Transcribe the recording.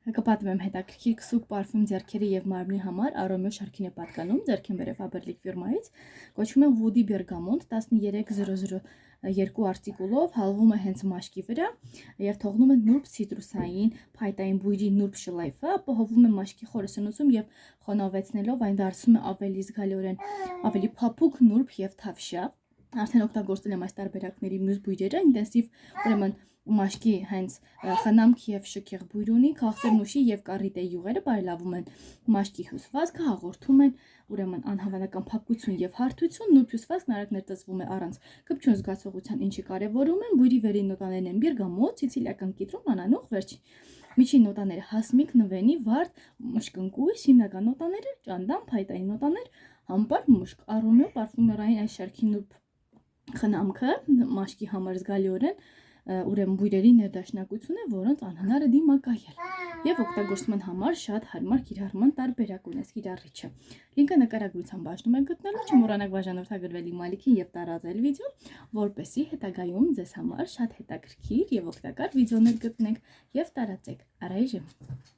Կպատմեմ եմ հետաքրքիր քսուկ պարֆում ձեռքերի եւ մարմնի համար Aromio շարքին է պատկանում ձեռքին բերև Faberlic ֆիրմայից կոչվում է Woody Bergamot 13002 արտիկուլով հալվում է հենց մաշկի վրա եւ թողնում է նուրբ ցիտրուսային փայտային բույրի նուրբ շլայֆը ապահովում է մաշկի խորը սնուցում եւ խոնավեցնելով այն դարձնում է ավելի զգալիորեն ավելի փափուկ նուրբ եւ թավշյա արդեն օգտագործել եմ այս տարբերակների մյուս բույրերը ինտենսիվ ուրեմն մաշկի հենց խնամք եւ շքեղ բույր ունի քաղցրն ուշի եւ կառիտե յուղերը բարելավում են մաշկի հյուսվածքը հաղորդում են ուրեմն անհավանական փափկություն եւ հարթություն նուրբ հյուսվածքն արագ ներծծվում է առանց կպչուն զգացողության ինչի կարեւորում են բույրի վերին նոտաներն են բերգամոտ սիցիլիական կիտրոն անանուխ վերջին միջին նոտաները հասմիկ նվենի վարդ մշկնկույս հիմնական նոտաները ճանդամ փայտային նոտաներ համբար մուշկ Aromio պարֆումերային այս շարքի նուրբ խնամքը մաշկի համար զգալիորեն ուրեմն բույրերի ներդաշնակություն է, որոնց անհնար է դիմակայել եւ օգտագործման համար շատ հարմար կիրառման տարբերակ ունես կիրառիչը։ Լինկը նկարագրության բաժնում եք գտնելու, չմոռանաք բաժանորդագրվել իմ ալիքին եւ տարածել վիդեոն, որպեսզի հետագայում ձեզ համար շատ հետաքրքիր եւ օգտակար վիդեոներ գտնեք եւ տարածեք։ Առայժմ